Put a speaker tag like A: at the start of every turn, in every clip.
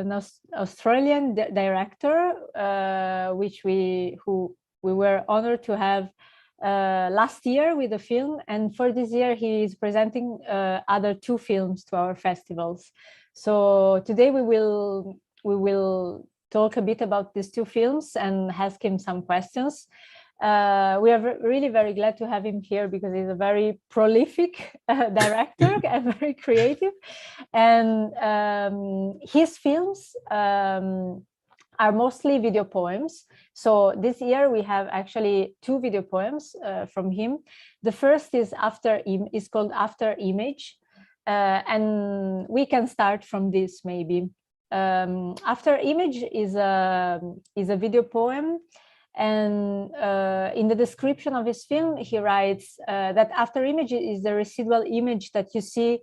A: an Australian director, who we were honored to have last year with the film, and for this year he is presenting other 2 films to our festivals. So today we will talk a bit about these 2 films and ask him some questions. We are really very glad to have him here because he's a very prolific director and very creative, and his films are mostly video poems. So this year we have actually 2 video poems from him. The first is called After Image, and we can start from this maybe. After Image is a video poem, and in the description of his film he writes that after image is the residual image that you see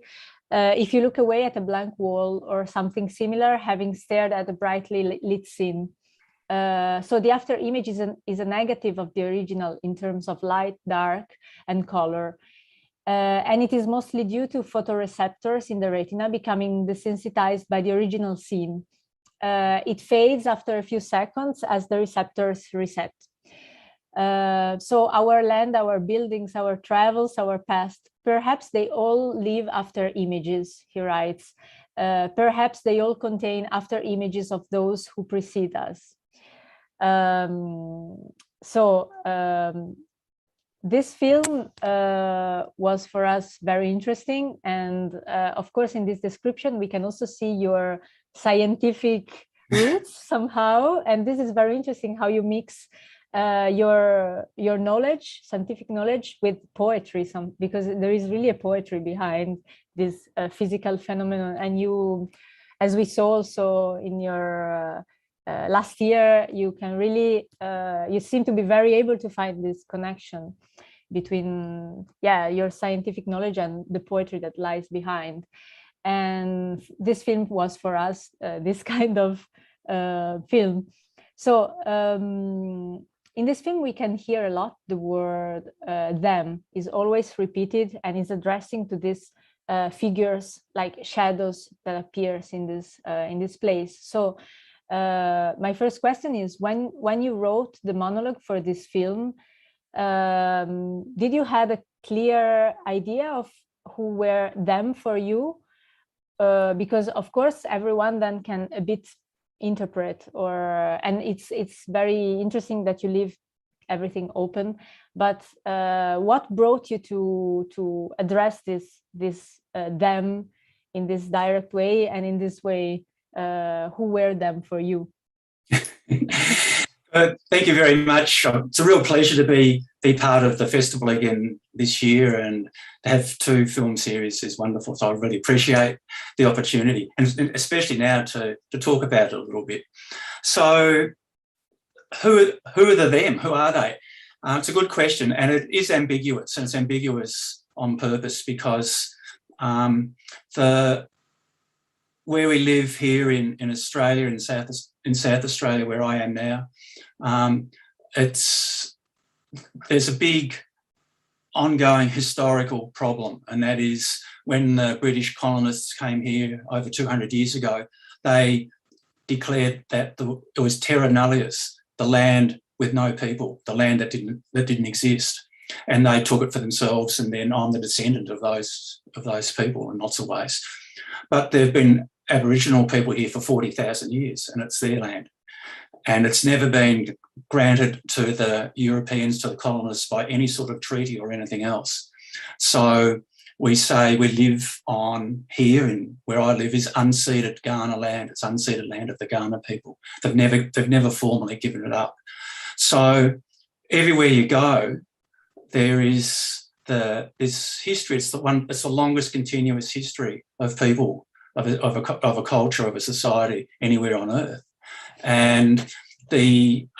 A: if you look away at a blank wall or something similar, having stared at a brightly lit scene. So the after image is a negative of the original in terms of light, dark, and color. And it is mostly due to photoreceptors in the retina becoming desensitized by the original scene. It fades after a few seconds as the receptors reset. So our land, our buildings, our travels, our past, perhaps they all live after images, he writes. Perhaps they all contain after images of those who precede us. This film was for us very interesting, and of course in this description we can also see your scientific roots somehow, and this is very interesting how you mix your knowledge, scientific knowledge, with poetry, because there is really a poetry behind this physical phenomenon. And you, as we saw also in your last year, you can really you seem to be very able to find this connection between your scientific knowledge and the poetry that lies behind. And this film was for us this kind of film. So in this film we can hear a lot the word them is always repeated, and is addressing to these figures like shadows that appears in this place. So my first question is, when you wrote the monologue for this film, did you have a clear idea of who were them for you? Because of course everyone then can a bit interpret, and it's very interesting that you leave everything open. But what brought you to address this them in this direct way, and in this way, who were them for you?
B: Thank you very much. It's a real pleasure to be part of the festival again this year, and to have 2 film series is wonderful. So I really appreciate the opportunity, and especially now to talk about it a little bit. So who are the them? Who are they? It's a good question, and it is ambiguous, and it's ambiguous on purpose because where we live here in Australia, in South Australia, where I am now, there's a big ongoing historical problem, and that is when the British colonists came here over 200 years ago, they declared that it was terra nullius, the land with no people, the land that didn't exist, and they took it for themselves. And then I'm the descendant of those people in lots of ways. But there have been Aboriginal people here for 40,000 years, and it's their land. And it's never been granted to the Europeans, to the colonists, by any sort of treaty or anything else. So we say we live on here, and where I live is unceded Kaurna land. It's unceded land of the Kaurna people. They've never formally given it up. So everywhere you go, there is this history. It's the longest continuous history of people, of a culture, of a society anywhere on earth, and it's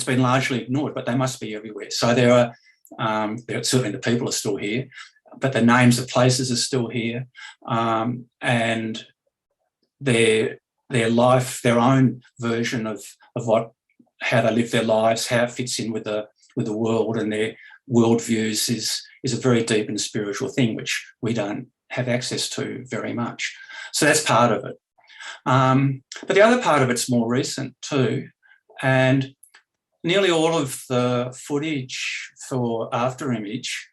B: been largely ignored. But they must be everywhere. So there are certainly the people are still here, but the names of places are still here, and their life, their own version of how they live their lives, how it fits in with the world and their worldviews is a very deep and spiritual thing, which we don't have access to very much. So that's part of it. But the other part of it's more recent too. And nearly all of the footage for After Image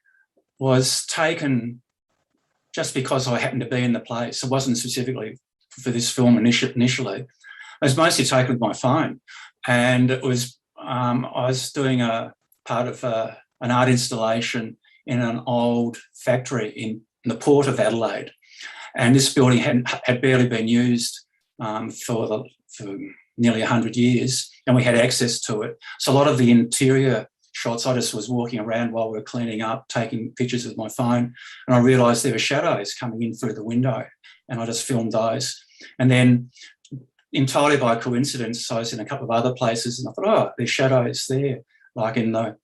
B: was taken just because I happened to be in the place. It wasn't specifically for this film initially. It was mostly taken with my phone. And it was, I was doing a part of an art installation in an old factory in the port of Adelaide. And this building had barely been used for nearly 100 years, and we had access to it. So a lot of the interior shots, I just was walking around while we were cleaning up, taking pictures with my phone, and I realised there were shadows coming in through the window, and I just filmed those. And then entirely by coincidence, I was in a couple of other places, and I thought, oh, there's shadows there, like in a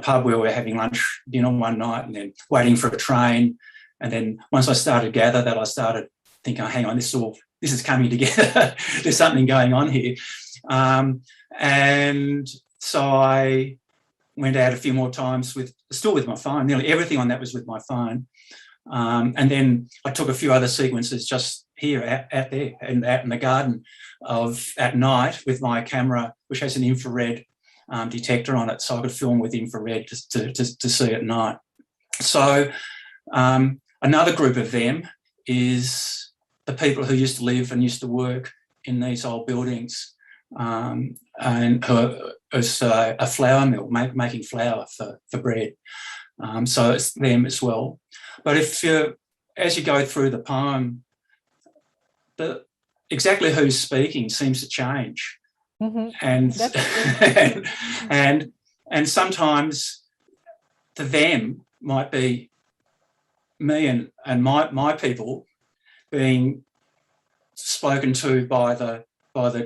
B: pub where we were having dinner one night, and then waiting for a train. And then once I started to gather that, I started thinking, oh, hang on, this is coming together. There's something going on here. And so I went out a few more times still with my phone. Nearly everything on that was with my phone. And then I took a few other sequences just here out there and out in the garden at night with my camera, which has an infrared detector on it, so I could film with infrared to see at night. So another group of them is the people who used to live and used to work in these old buildings, and who is a flour mill, making flour for bread. So it's them as well. But as you go through the poem, exactly who's speaking seems to change. Mm-hmm. And sometimes the them might be me and my people being spoken to by the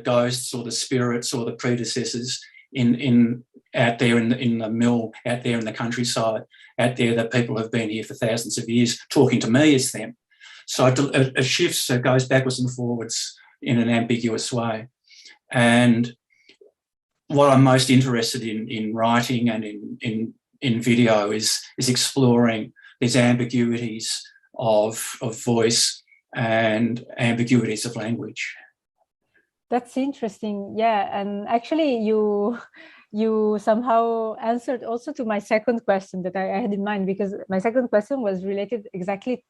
B: ghosts or the spirits or the predecessors out there in the mill, out there in the countryside, out there that people have been here for thousands of years, talking to me as them. So it shifts, it goes backwards and forwards in an ambiguous way. And what I'm most interested in writing and in video is exploring these ambiguities of voice and ambiguities of language.
A: That's interesting. Yeah, and actually you somehow answered also to my second question that I had in mind, because my second question was related exactly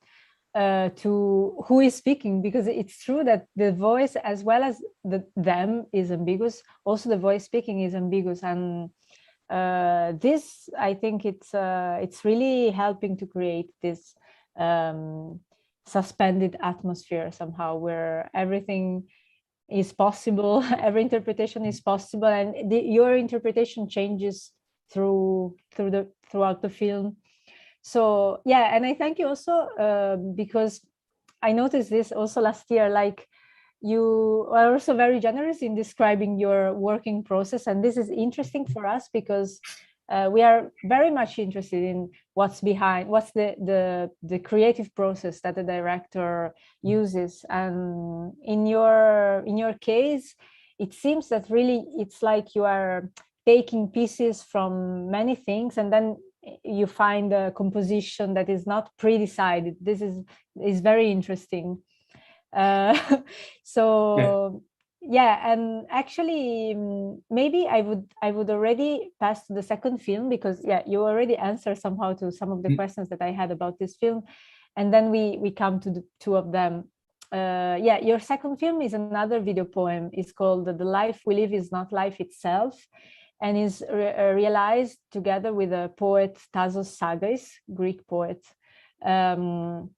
A: to who is speaking, because it's true that the voice as well as the them is ambiguous. Also the voice speaking is ambiguous, and this, I think it's really helping to create this suspended atmosphere somehow, where everything is possible, every interpretation is possible, and your interpretation changes throughout the film. So yeah, and I thank you also because I noticed this also last year, like you are also very generous in describing your working process, and this is interesting for us because we are very much interested in what's the creative process that the director uses. And in your case, it seems that really it's like you are taking pieces from many things, and then you find a composition that is not pre-decided. This is very interesting. So yeah, and actually maybe I would already pass to the second film, because yeah, you already answered somehow to some of the questions that I had about this film, and then we come to the two of them. Yeah, your second film is another video poem. It's called The Life We Live Is Not Life Itself, and is realized together with a poet, Tasos Sagris, Greek poet. And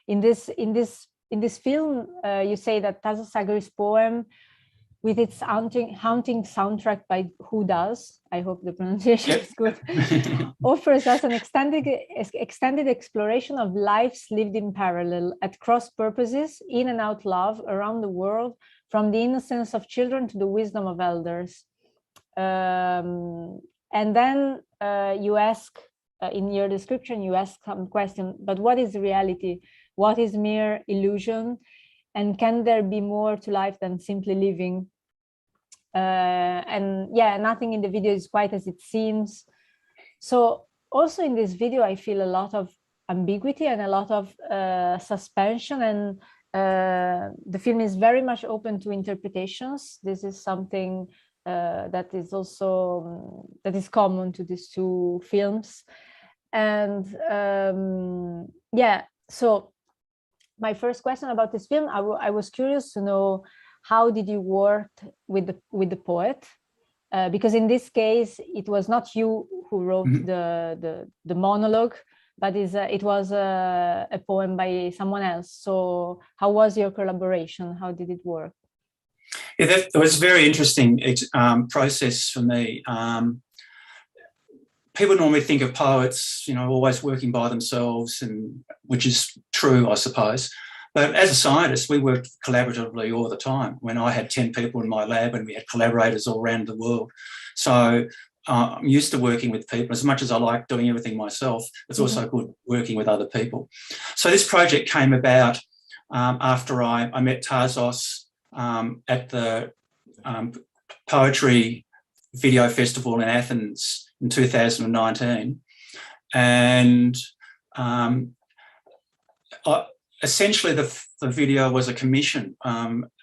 A: in this film, you say that Tasos Sagris' poem, with its haunting soundtrack by Whodoes, I hope the pronunciation is good, offers us an extended exploration of lives lived in parallel, at cross purposes, in and out love, around the world, from the innocence of children to the wisdom of elders. And then you ask, in your description, you ask some question, but what is reality? What is mere illusion? And can there be more to life than simply living? And yeah, nothing in the video is quite as it seems. So also in this video, I feel a lot of ambiguity and a lot of suspension, and the film is very much open to interpretations. This is something that is also that is common to these two films. And yeah, so my first question about this film, I was curious to know, how did you work with the poet? Because in this case, it was not you who wrote the monologue, but it was a poem by someone else. So how was your collaboration? How did it work?
B: Yeah, that was a very interesting process for me. People normally think of poets, always working by themselves, and which is true, I suppose. But as a scientist, we worked collaboratively all the time. When I had 10 people in my lab and we had collaborators all around the world. So I'm used to working with people. As much as I like doing everything myself, it's also good working with other people. So this project came about after I met Tasos at the Poetry Video Festival in Athens in 2019. And essentially the video was a commission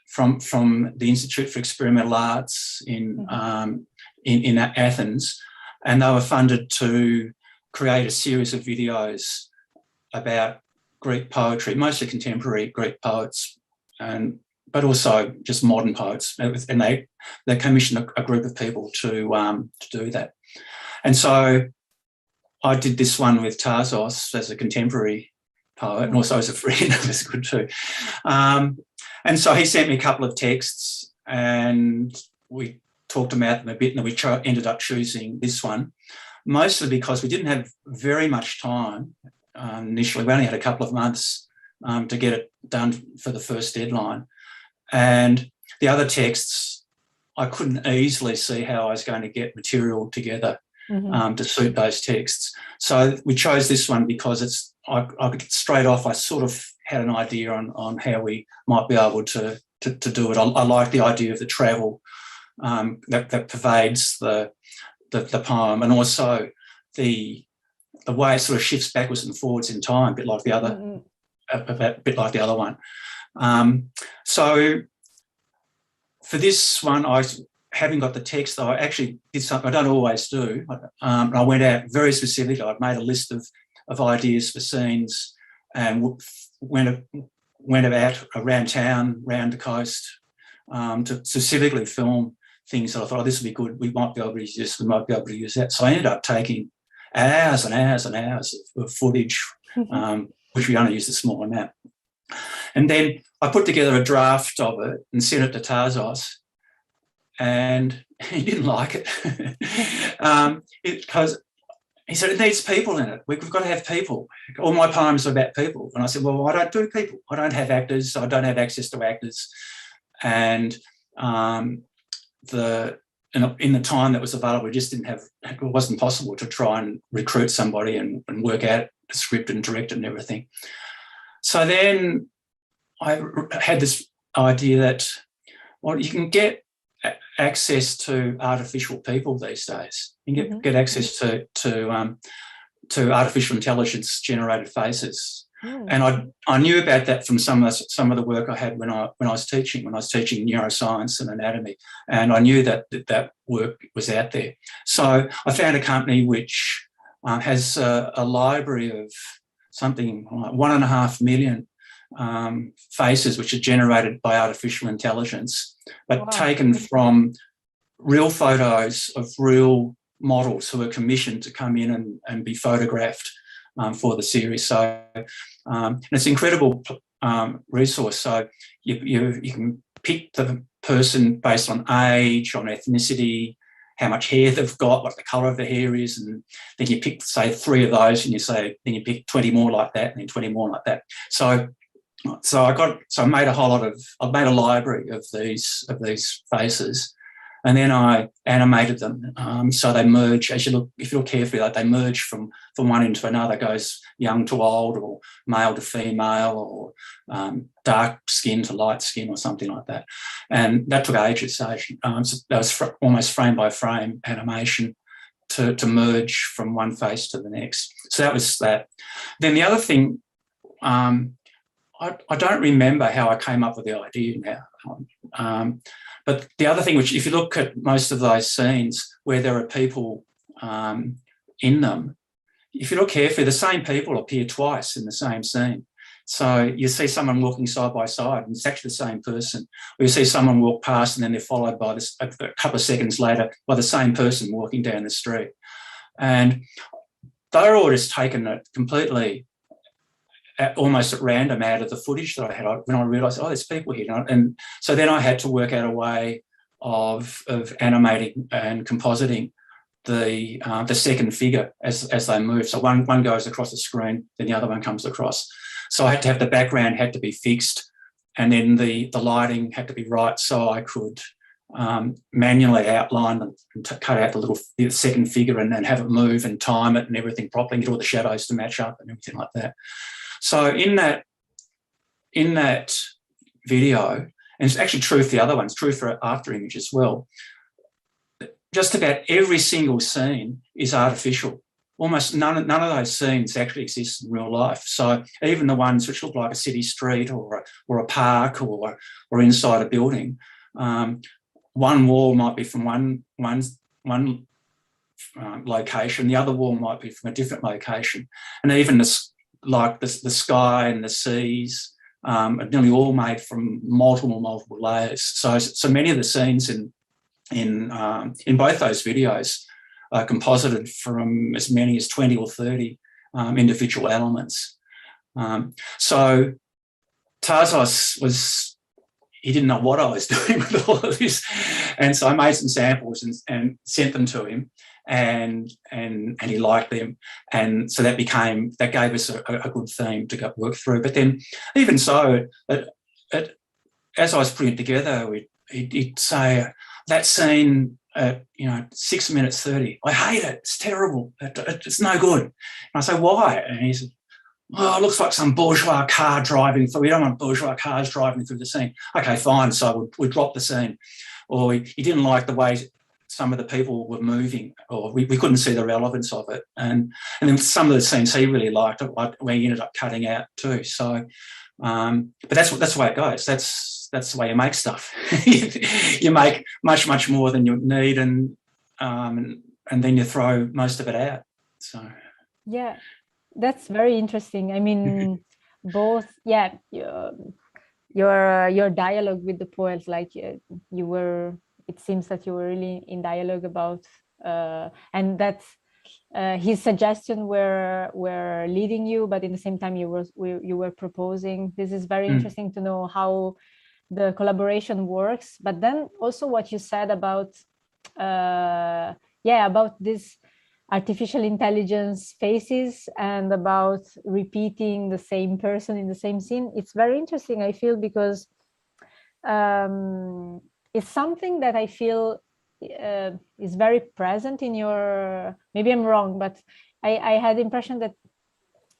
B: from the Institute for Experimental Arts in Athens, and they were funded to create a series of videos about Greek poetry, mostly contemporary Greek poets, but also just modern poets. And they commissioned a group of people to do that. And so I did this one with Tasos as a contemporary poet, and also as a friend. It was good too. And so he sent me a couple of texts, and we talked about them a bit, and we ended up choosing this one, mostly because we didn't have very much time initially. We only had a couple of months to get it done for the first deadline. And the other texts, I couldn't easily see how I was going to get material together to suit those texts. So we chose this one because I straight off, I sort of had an idea on how we might be able to do it. I like the idea of the travel that pervades the poem, and also the way it sort of shifts backwards and forwards in time, a bit like the other, a bit like the other one. So for this one, having got the text, I actually did something I don't always do. I went out very specifically. I made a list of ideas for scenes and went about around town, around the coast, to specifically film things that I thought, this would be good. We might be able to use this. We might be able to use that. So I ended up taking hours and hours and hours of footage, which we only used a small amount. And then I put together a draft of it and sent it to Tasos, and he didn't like it because he said it needs people in it. We've got to have people. All my poems are about people. And I said, well, I don't do people. I don't have actors. I don't have access to actors. And in the time that was available, it wasn't possible to try and recruit somebody and work out the script and direct it and everything. So then I had this idea that, well, you can get access to artificial people these days. You can get access to artificial intelligence generated faces. And I knew about that from some of the work I had when I was teaching neuroscience and anatomy, and I knew that work was out there. So I found a company which has a library of something like 1.5 million faces which are generated by artificial intelligence, but taken from real photos of real models who are commissioned to come in and be photographed for the series. So and it's an incredible resource. So you can pick the person based on age, on ethnicity, how much hair they've got, what the colour of the hair is, and then you pick, say, 3 of those, and then you pick 20 more like that, and then 20 more like that. So I made I made a library of these faces, and then I animated them. So they merge, if you look carefully, like they merge from one into another, goes young to old, or male to female, or dark skin to light skin, or something like that. And that took ages. So that was almost frame by frame animation to merge from one face to the next. So that was that. Then the other thing, I don't remember how I came up with the idea now. But the other thing, which if you look at most of those scenes where there are people in them, if you look carefully, the same people appear twice in the same scene. So you see someone walking side by side and it's actually the same person. Or you see someone walk past and then they're followed by this, a couple of seconds later by the same person walking down the street. And they're all just taken it completely almost at random out of the footage that I had when I realised, oh, there's people here. And so then I had to work out a way of animating and compositing the second figure as they move. So one goes across the screen, then the other one comes across. So I had to have the background had to be fixed, and then the lighting had to be right so I could manually outline and cut out the second figure and then have it move and time it and everything properly and get all the shadows to match up and everything like that. So in that video, and it's actually true for the other ones, true for After Image as well, just about every single scene is artificial. Almost none of those scenes actually exist in real life. So even the ones which look like a city street or a park or inside a building, one wall might be from one location, the other wall might be from a different location, and even the sky and the seas are nearly all made from multiple layers. So many of the scenes in both those videos are composited from as many as 20 or 30 individual elements. So Tasos he didn't know what I was doing with all of this. And so I made some samples and sent them to him, and he liked them. And so that gave us a good theme to work through. But then even so, as I was putting it together, he'd say, that scene at 6 minutes 30, I hate it, it's terrible, it's no good. And I say, why? And he said, oh, it looks like some bourgeois car driving through. We don't want bourgeois cars driving through the scene. Okay, fine. So we dropped the scene. Or he didn't like the way some of the people were moving, or we couldn't see the relevance of it. And then some of the scenes he really liked, we ended up cutting out too. So, but that's the way it goes. That's the way you make stuff. You make much more than you need, and then you throw most of it out. So
A: yeah. That's very interesting. I mean, both, yeah, your dialogue with the poets, like you were, it seems that you were really in dialogue about, and that his suggestions were leading you, but in the same time you were proposing. This is very interesting to know how the collaboration works. But then also what you said about, about this artificial intelligence faces and about repeating the same person in the same scene. It's very interesting, I feel, because it's something that I feel is very present in your, maybe I'm wrong, but I had the impression that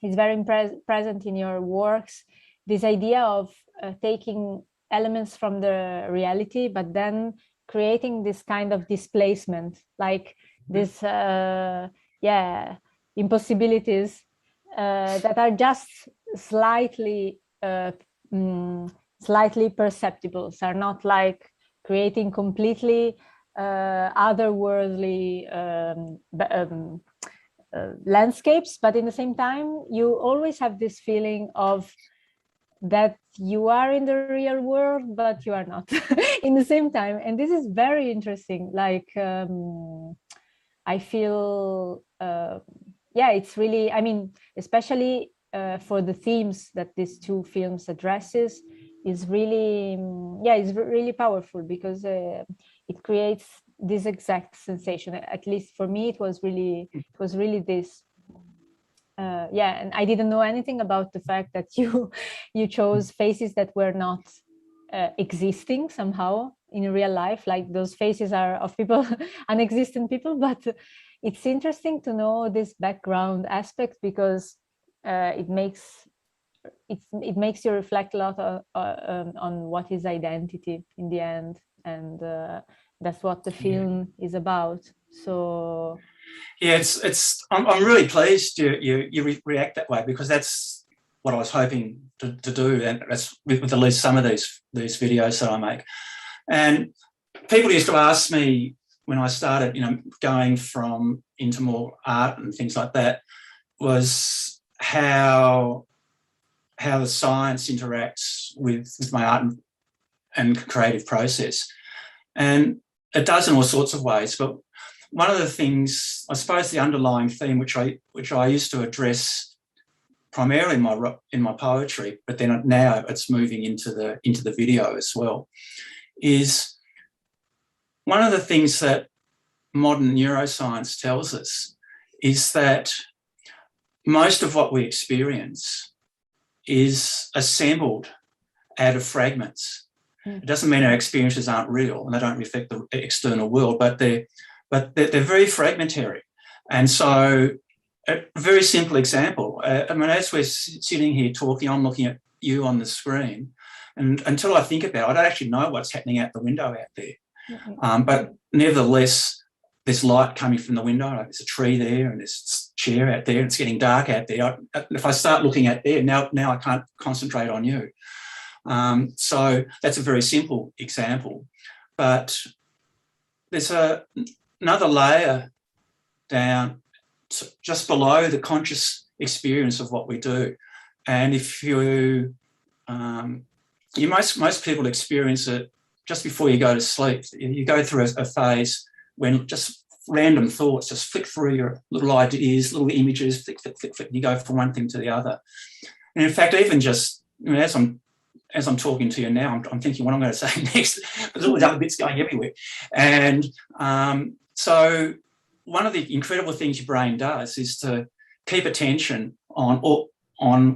A: it's very present in your works, this idea of taking elements from the reality, but then creating this kind of displacement, like this impossibilities that are just slightly perceptible, so are not like creating completely otherworldly landscapes, but in the same time you always have this feeling of that you are in the real world but you are not in the same time. And this is very interesting, like I feel, it's really, I mean, especially for the themes that these two films addresses, is really, it's really powerful, because it creates this exact sensation. At least for me, it was really this. And I didn't know anything about the fact that you chose faces that were not existing somehow in real life, like those faces are of people unexistent people. But it's interesting to know this background aspect, because it makes you reflect a lot on what is identity in the end, and that's what the film is about. So
B: Yeah, I'm really pleased you react that way, because that's what I was hoping to do, and that's with at least some of these videos that I make. And people used to ask me when I started, going into more art and things like that, was how the science interacts with my art and creative process. And it does in all sorts of ways, but one of the things, I suppose the underlying theme, which I used to address primarily in my poetry, but then now it's moving into the video as well, is one of the things that modern neuroscience tells us is that most of what we experience is assembled out of fragments. It doesn't mean our experiences aren't real and they don't reflect the external world, but they're very fragmentary. And so a very simple example, as we're sitting here talking, I'm looking at you on the screen, and until I think about it, I don't actually know what's happening out the window out there. But nevertheless, there's light coming from the window, there's a tree there, and there's a chair out there, and it's getting dark out there. If I start looking at there, now I can't concentrate on you. So that's a very simple example. But there's another layer down just below the conscious experience of what we do. And if most people experience it just before you go to sleep. You go through a phase when just random thoughts just flick through your little ideas, little images, flick, and you go from one thing to the other. And in fact, even just as I'm talking to you now, I'm thinking what I'm going to say next. There's all these other bits going everywhere. And so one of the incredible things your brain does is to keep attention on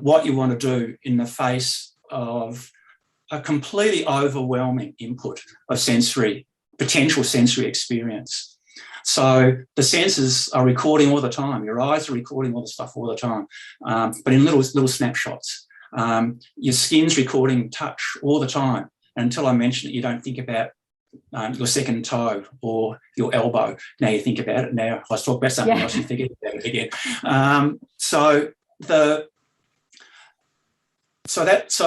B: what you want to do in the face of a completely overwhelming input of potential sensory experience. So the senses are recording all the time. Your eyes are recording all the stuff all the time, but in little snapshots. Your skin's recording touch all the time. And until I mention it, you don't think about your second toe or your elbow. Now you think about it. Now if I talk about something else, you think about it again. So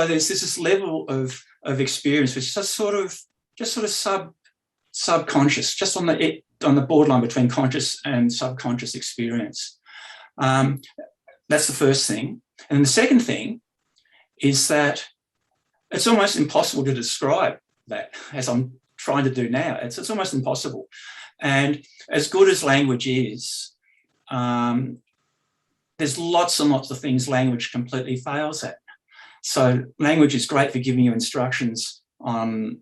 B: there's this level of experience which is just sort of subconscious, just on the borderline between conscious and subconscious experience. That's the first thing. And the second thing is that it's almost impossible to describe that, as I'm trying to do now. It's almost impossible. And as good as language is, there's lots and lots of things language completely fails at. So language is great for giving you instructions on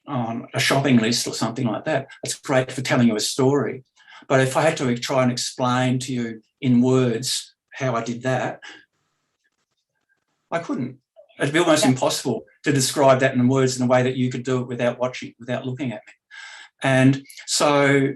B: a shopping list or something like that. It's great for telling you a story. But if I had to try and explain to you in words how I did that, I couldn't. It'd be almost impossible to describe that in words in a way that you could do it without looking at me. And so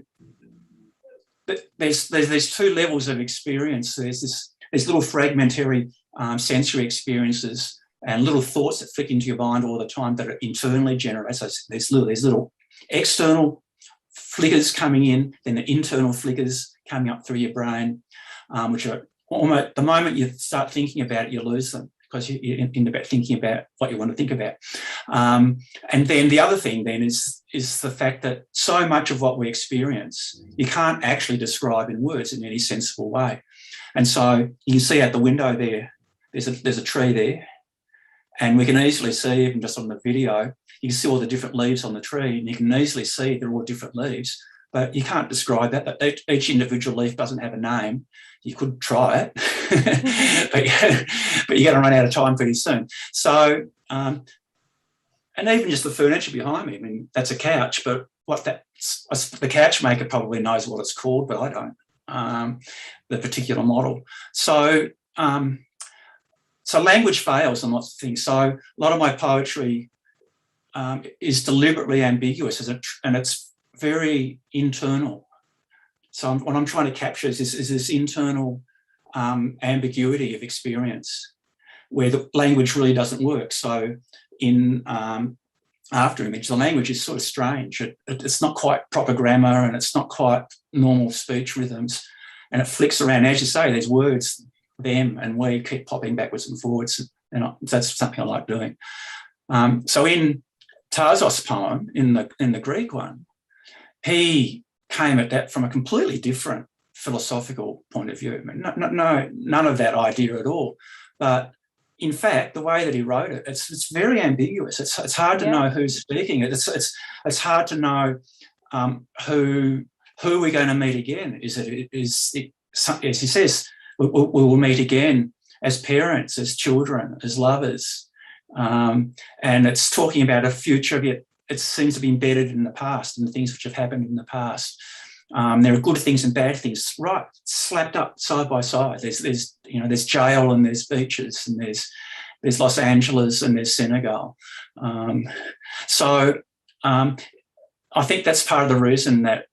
B: there's these two levels of experience. There's little fragmentary sensory experiences and little thoughts that flick into your mind all the time that are internally generated. So there's little external flickers coming in, then the internal flickers coming up through your brain, which are almost, the moment you start thinking about it, you lose them because you end up thinking about what you want to think about. And then the other thing then is the fact that so much of what we experience, you can't actually describe in words in any sensible way. And so you can see out the window there's a tree there, and we can easily see, even just on the video, you can see all the different leaves on the tree, and you can easily see they're all different leaves, but you can't describe that. Each individual leaf doesn't have a name. You could try it, but you're going to run out of time pretty soon. So, and even just the furniture behind me, I mean, that's a couch, but the couch maker probably knows what it's called, but I don't, the particular model. So language fails on lots of things. So a lot of my poetry is deliberately ambiguous, and it's very internal. So what I'm trying to capture is this internal ambiguity of experience where the language really doesn't work. So in after image. The language is sort of strange. It's not quite proper grammar, and it's not quite normal speech rhythms, and it flicks around. As you say, there's words, them and we, keep popping backwards and forwards, and that's something I like doing. So in Tasos' poem, in the Greek one, he came at that from a completely different philosophical point of view. I mean, none of that idea at all. But in fact, the way that he wrote it, it's very ambiguous. It's hard to know who's speaking. It's hard to know who we're going to meet again. Is it as he says, we will meet again as parents, as children, as lovers, and it's talking about a future, yet it seems to be embedded in the past and the things which have happened in the past. There are good things and bad things, right, slapped up side by side. There's jail and there's beaches, and there's Los Angeles and there's Senegal. So I think that's part of the reason that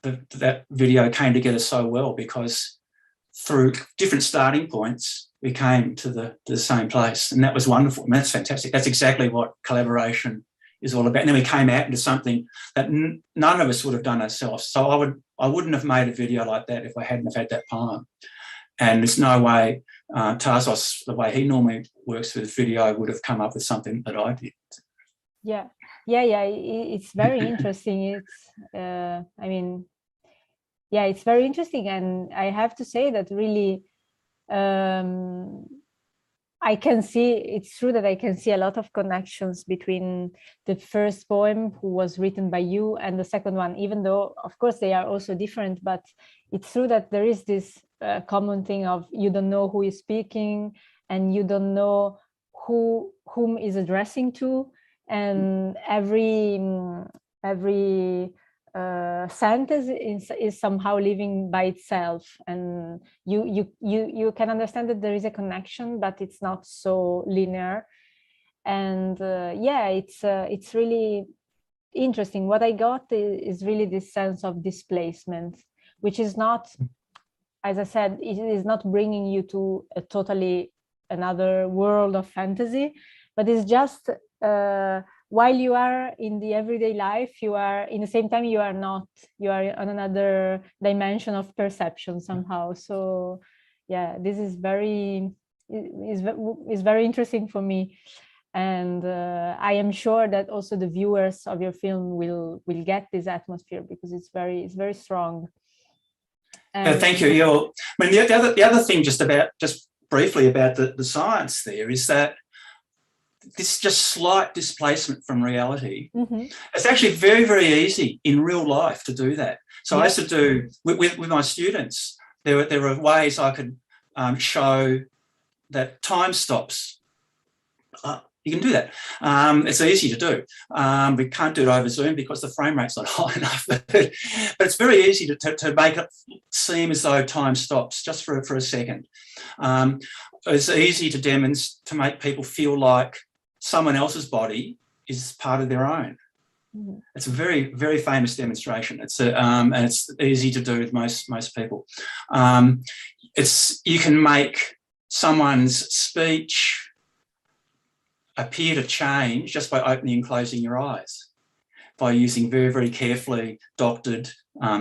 B: that video came together so well, because through different starting points, we came to the same place, and that was wonderful. I mean, that's fantastic. That's exactly what collaboration is all about. And then we came out into something that none of us would have done ourselves. So I wouldn't have made a video like that if I hadn't have had that poem. And there's no way Tasos, the way he normally works with video, would have come up with something that I did.
A: Yeah. It's very interesting. It's very interesting, and I have to say that really, I can see, it's true that I can see a lot of connections between the first poem, who was written by you, and the second one, even though, of course, they are also different. But it's true that there is this common thing of you don't know who is speaking, and you don't know whom is addressing to, and every sentence is somehow living by itself, and you can understand that there is a connection, but it's not so linear. And it's really interesting. What I got is really this sense of displacement, which is not, as I said, it is not bringing you to a totally another world of fantasy, but it's just while you are in the everyday life, you are in the same time, you are not, you are on another dimension of perception somehow. So yeah, this is very interesting for me. And I am sure that also the viewers of your film will get this atmosphere, because it's very strong. And
B: thank you. I mean, the other thing, just briefly about the science there, is that this just slight displacement from reality. Mm-hmm. It's actually very, very easy in real life to do that. So I used to do with my students. There were ways I could show that time stops. You can do that. It's easy to do. We can't do it over Zoom because the frame rate's not high enough. But it's very easy to make it seem as though time stops just for a second. It's easy to make people feel like someone else's body is part of their own. Mm-hmm. It's a very, very famous demonstration. And it's easy to do with most people. You can make someone's speech appear to change just by opening and closing your eyes, by using very, very carefully doctored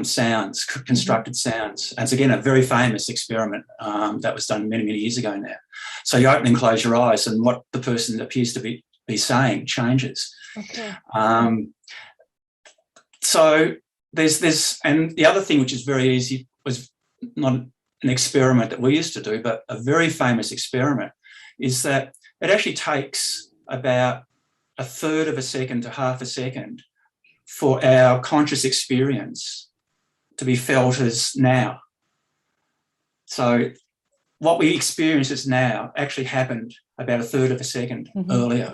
B: sounds, constructed sounds. And it's, again, a very famous experiment that was done many, many years ago now. So you open and close your eyes, and what the person appears to be saying changes. Okay. So there's and the other thing which is very easy, was not an experiment that we used to do, but a very famous experiment, is that it actually takes about a third of a second to half a second for our conscious experience to be felt as now. So what we experience as now actually happened about a third of a second earlier.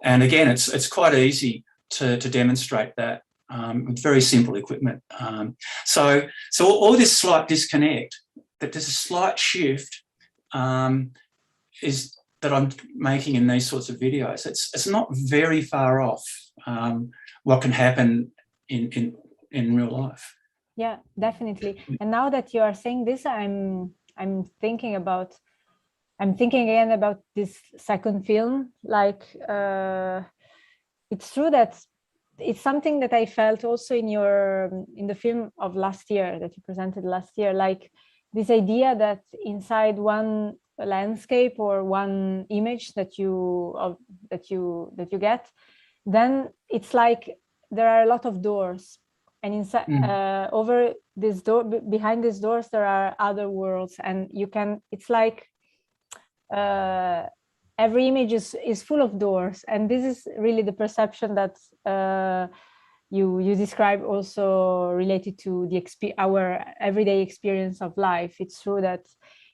B: And again, it's quite easy to demonstrate that with very simple equipment. So all this slight disconnect, that there's a slight shift is that I'm making in these sorts of videos. It's not very far off what can happen in real life.
A: Yeah, definitely. And now that you are saying this, I'm thinking again about this second film. Like it's true that it's something that I felt also in the film of last year that you presented last year, like this idea that inside one landscape or one image that you get, then it's like there are a lot of doors, and inside over this door, behind these doors, there are other worlds, and you can. It's like every image is full of doors, and this is really the perception that you describe, also related to our everyday experience of life. It's true that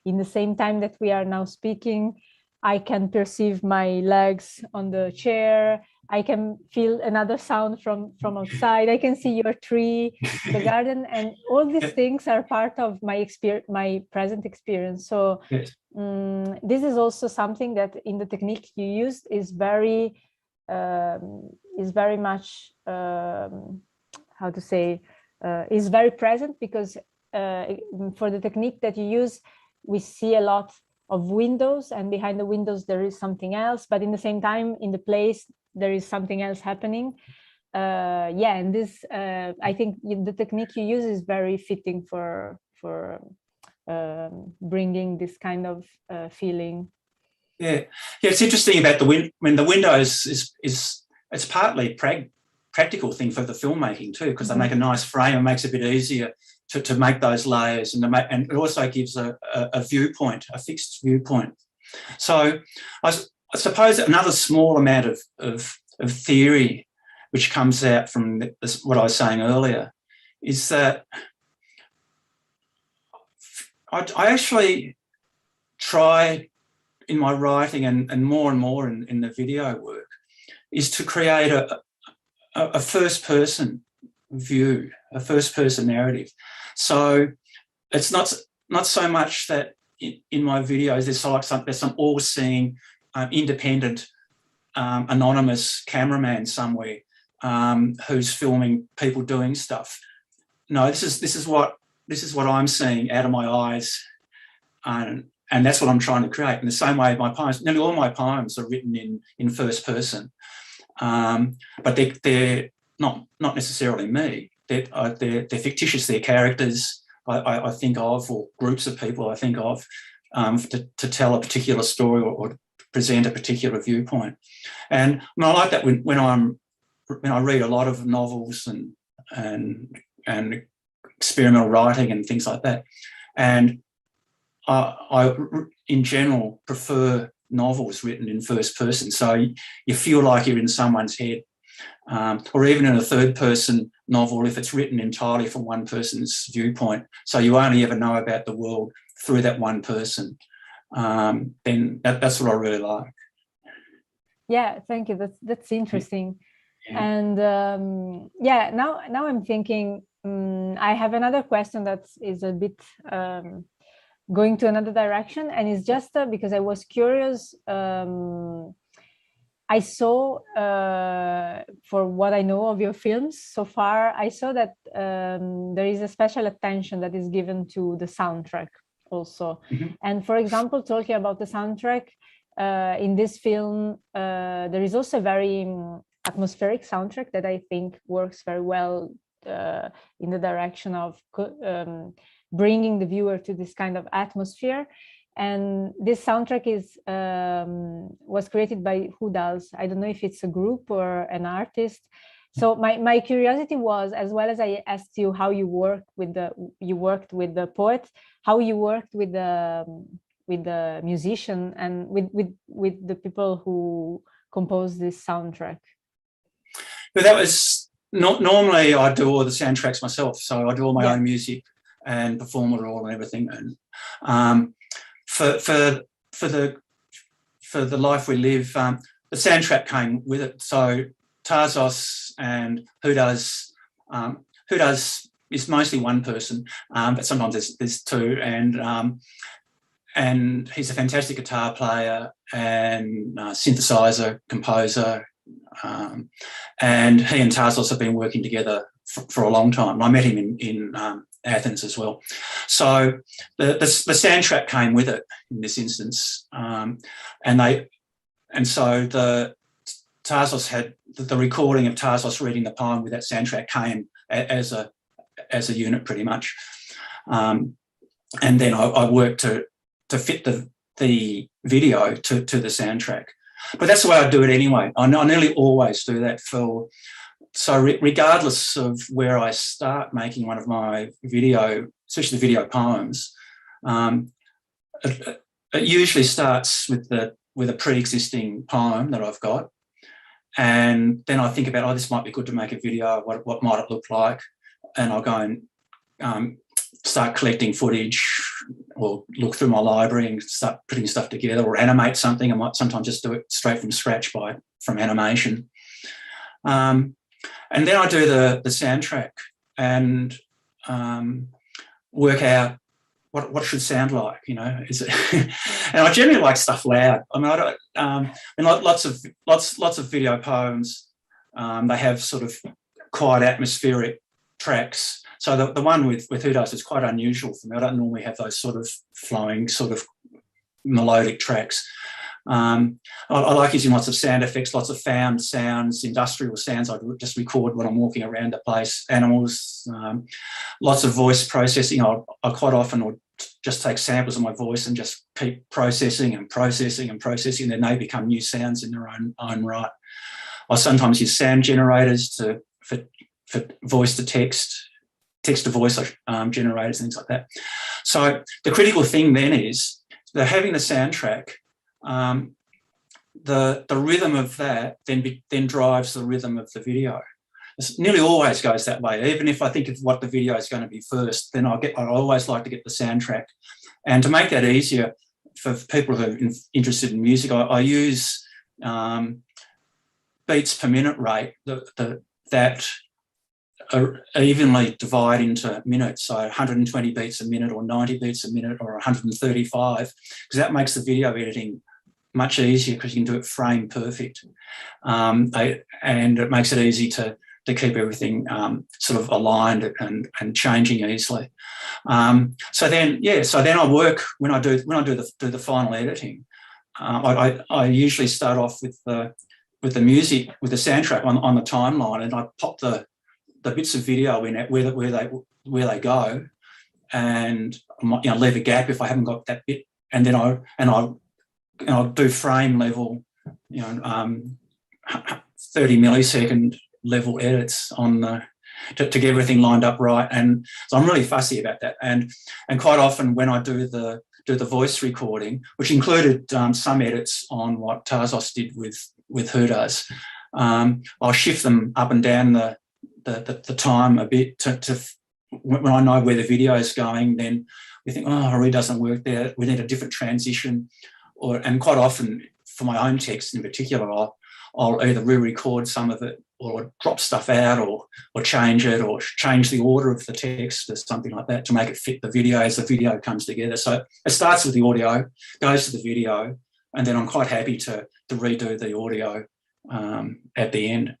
A: in the same time that we are now speaking, I can perceive my legs on the chair. I can feel another sound from outside. I can see your tree, the garden, and all these things are part of my present experience. So
B: yes.
A: This is also something that in the technique you used is very much how to say is very present, because for the technique that you use, we see a lot of windows, and behind the windows there is something else, but in the same time in the place there is something else happening. And this I think the technique you use is very fitting for bringing this kind of feeling.
B: Yeah, it's interesting about the windows is it's partly practical thing for the filmmaking too, because they make a nice frame and makes it a bit easier to make those layers, and it also gives a viewpoint, a fixed viewpoint. So I suppose another small amount of theory which comes out from what I was saying earlier is that I actually try in my writing and more in the video work is to create a first-person view, a first-person narrative. So it's not so much that in my videos there's some all-seeing, independent, anonymous cameraman somewhere who's filming people doing stuff. No, this is what I'm seeing out of my eyes, and that's what I'm trying to create. In the same way, my poems, nearly all my poems are written in first person, but they're not necessarily me. They're fictitious. They're characters I think of, or groups of people I think of, to tell a particular story or present a particular viewpoint. And I like that when I read a lot of novels and experimental writing and things like that, and I in general prefer novels written in first person, so you feel like you're in someone's head, or even in a third person novel if it's written entirely from one person's viewpoint, so you only ever know about the world through that one person. Then that's what I really like.
A: Yeah, thank you. That's interesting. Yeah. And now I'm thinking, I have another question that is a bit going to another direction, and it's just because I was curious. I saw, for what I know of your films so far, I saw that there is a special attention that is given to the soundtrack also. Mm-hmm. And for example, talking about the soundtrack, in this film, there is also a very atmospheric soundtrack that I think works very well in the direction of bringing the viewer to this kind of atmosphere. And this soundtrack was created by Whodoes. I don't know if it's a group or an artist. So my curiosity was, as well as I asked you how you worked with the poet, how you worked with the musician and with the people who composed this soundtrack.
B: But that was not normally. I do all the soundtracks myself, so I do all my own music and perform it all and everything. And for the life we live, the soundtrack came with it. So Tasos and Whodoes. Whodoes is mostly one person, but sometimes there's two. And he's a fantastic guitar player and synthesizer, composer. And he and Tasos have been working together for a long time. I met him in Athens as well. So the soundtrack came with it in this instance, and so Tasos had the recording of Tasos reading the poem with that soundtrack came as a unit pretty much. And then I worked to fit the video to the soundtrack. But that's the way I do it anyway. I nearly always do that so regardless of where I start making one of my video, especially the video poems, it usually starts with a pre-existing poem that I've got. And then I think about, this might be good to make a video. What might it look like? And I'll go and start collecting footage or look through my library and start putting stuff together or animate something. I might sometimes just do it straight from scratch from animation. And then I do the soundtrack and work out what it should sound like, is it? And I generally like stuff loud. I mean, I don't, lots of video poems, they have sort of quiet atmospheric tracks. So the one with Whodoes is quite unusual for me. I don't normally have those sort of flowing, sort of melodic tracks. I like using lots of sound effects, lots of found sounds, industrial sounds. I just record when I'm walking around the place, animals, lots of voice processing. I quite often will just take samples of my voice and just keep processing and processing and processing. Then they become new sounds in their own right. I sometimes use sound generators for voice to text, text to voice generators, things like that. So the critical thing then is that having the soundtrack, the rhythm of that then drives the rhythm of the video. It nearly always goes that way. Even if I think of what the video is going to be first, then I always like to get the soundtrack. And to make that easier for people who are interested in music, I use beats per minute rate that are evenly divide into minutes, so 120 beats a minute or 90 beats a minute or 135, because that makes the video editing much easier because you can do it frame perfect. And it makes it easy to keep everything sort of aligned and changing easily. So then I work when I do the final editing. I usually start off with the music, with the soundtrack on the timeline, and I pop the bits of video in it where they go, and I might, leave a gap if I haven't got that bit, and then I'll do frame level, 30 millisecond level edits on to get everything lined up right. And so I'm really fussy about that. And quite often when I do the voice recording, which included some edits on what Tasos did with Whodoes, I'll shift them up and down the time a bit to when I know where the video is going. Then we think, oh, it really doesn't work there. We need a different transition. And quite often for my own text in particular, I'll either re-record some of it or drop stuff out or change it or change the order of the text or something like that to make it fit the video as the video comes together. So it starts with the audio, goes to the video, and then I'm quite happy to redo the audio at the end.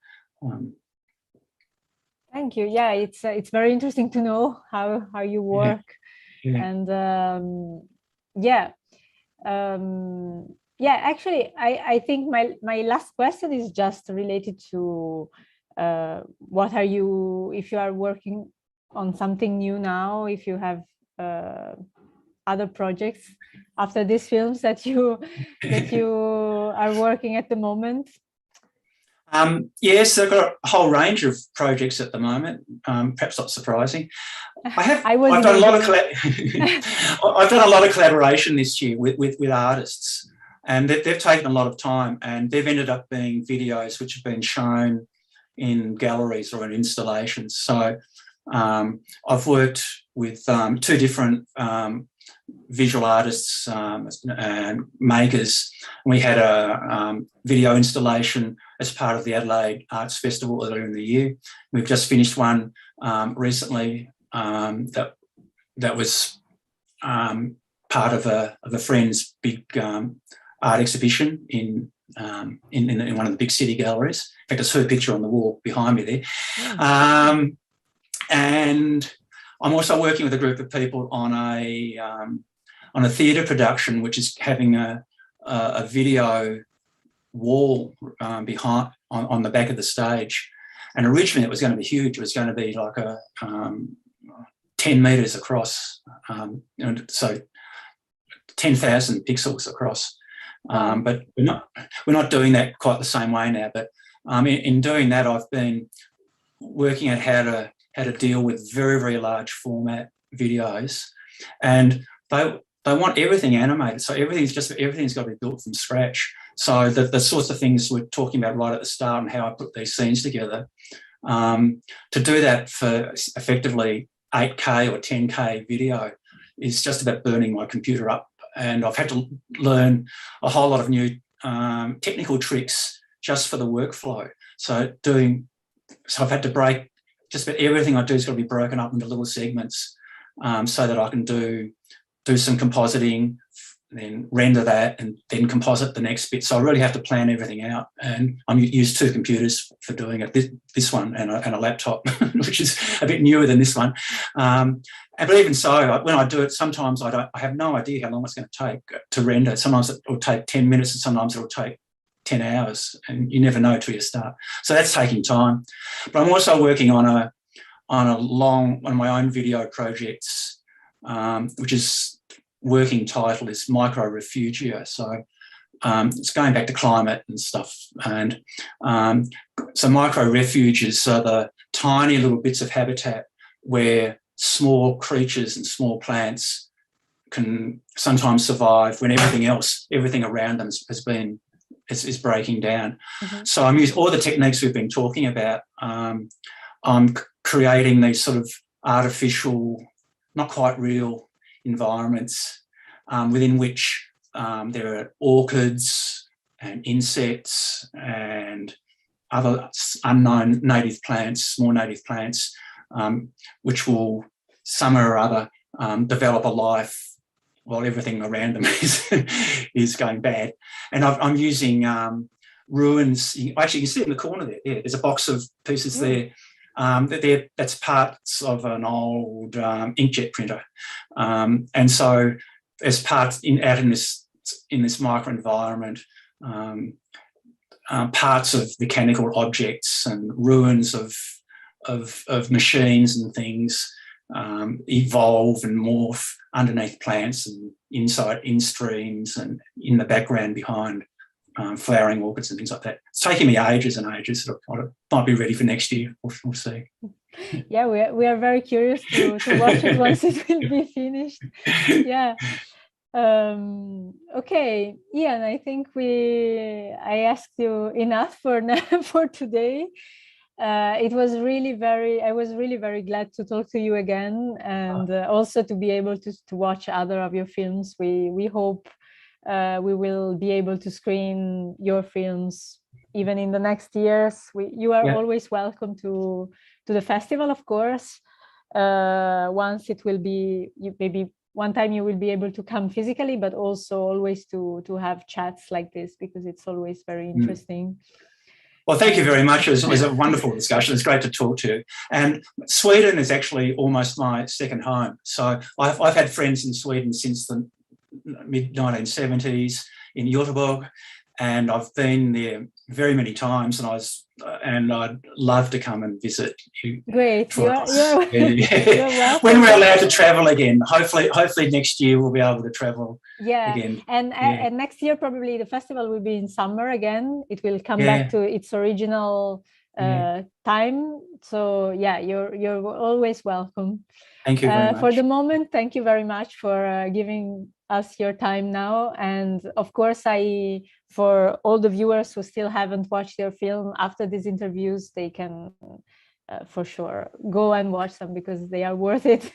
A: Thank you. Yeah, it's very interesting to know how you work.
B: Yeah.
A: And actually, I think my last question is just related to what are you, if you are working on something new now, if you have other projects after these films that you are working at the moment.
B: Yes, I've got a whole range of projects at the moment. Perhaps not surprising. I've done a lot of collaboration this year with artists, and they've taken a lot of time, and they've ended up being videos which have been shown in galleries or in installations. So I've worked with two different visual artists and makers. We had a video installation as part of the Adelaide Arts Festival earlier in the year. We've just finished one recently that was part of a friend's big art exhibition in one of the big city galleries. In fact, it's her picture on the wall behind me there. And I'm also working with a group of people on a theatre production, which is having a video wall behind on the back of the stage. And originally it was going to be huge. It was going to be like a 10 metres across, and so 10,000 pixels across. But we're not doing that quite the same way now. But in doing that, I've been working out how to deal with very, very large format videos, and they want everything animated. So everything's got to be built from scratch. So the sorts of things we're talking about right at the start and how I put these scenes together, to do that for effectively 8K or 10K video is just about burning my computer up. And I've had to learn a whole lot of new technical tricks just for the workflow. So I've had to break, just about everything I do has got to be broken up into little segments, so that I can do some compositing, then render that, and then composite the next bit. So I really have to plan everything out. And I use 2 computers for doing it, this one and a laptop, which is a bit newer than this one. But even so, when I do it, sometimes I have no idea how long it's going to take to render. Sometimes it will take 10 minutes and sometimes it will take 10 hours, and you never know till you start. So that's taking time. But I'm also working on one of my own video projects, which is working title is Micro Refugia. So it's going back to climate and stuff. And so micro refuges are the tiny little bits of habitat where small creatures and small plants can sometimes survive when everything around them is breaking down. Mm-hmm. So I'm using all the techniques we've been talking about. I'm creating these sort of artificial, not quite real environments within which there are orchids and insects and other unknown native plants, small native plants, which will somehow or other develop a life while everything around them is going bad. And I'm using ruins. Actually, you can see it in the corner there. Yeah, there's a box of pieces there. That's parts of an old inkjet printer, and so as parts out in this microenvironment, parts of mechanical objects and ruins of machines and things evolve and morph underneath plants and in streams and in the background behind flowering orchids and things like that. It's taking me ages and ages. So I might be ready for next year. We'll see.
A: Yeah, we are very curious to watch it once it will be finished. Yeah. Okay, Ian, I think I asked you enough for today. I was really very glad to talk to you again, and also to be able to watch other of your films. We hope we will be able to screen your films even in the next years. You are always welcome to the festival, of course. Once it will be, maybe one time you will be able to come physically, but also always to have chats like this, because it's always very interesting.
B: Well, thank you very much. It was a wonderful discussion. It's great to talk to you. And Sweden is actually almost my second home. So I've had friends in Sweden since the mid-1970s in Göteborg, and I've been there very many times, and I'd love to come and visit you.
A: Great. You're welcome.
B: When we're allowed to travel again. Hopefully next year we'll be able to travel again.
A: And next year probably the festival will be in summer again. It will come back to its original time. So you're always welcome.
B: Thank you very much.
A: For the moment, thank you very much for giving us your time now. And of course, for all the viewers who still haven't watched your film after these interviews, they can for sure go and watch them, because they are worth it.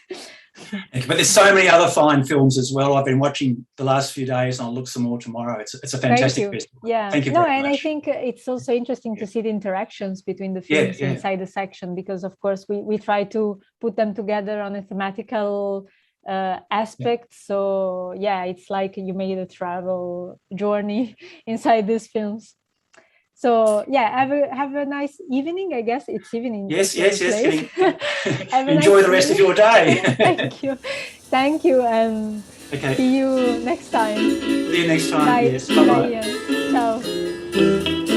B: But there's so many other fine films as well. I've been watching the last few days, and I'll look some more tomorrow. It's a fantastic festival.
A: Yeah.
B: Thank you very much.
A: And I think it's also interesting to see the interactions between the films inside the section, because of course we try to put them together on a thematical aspect. So it's like you made a travel journey inside these films. So have a nice evening. I guess it's evening.
B: Yes. Enjoy the rest of your day.
A: Thank you, and see you next time.
B: See you next time.
A: Bye.
B: Yes. Bye.
A: Ciao.
B: you.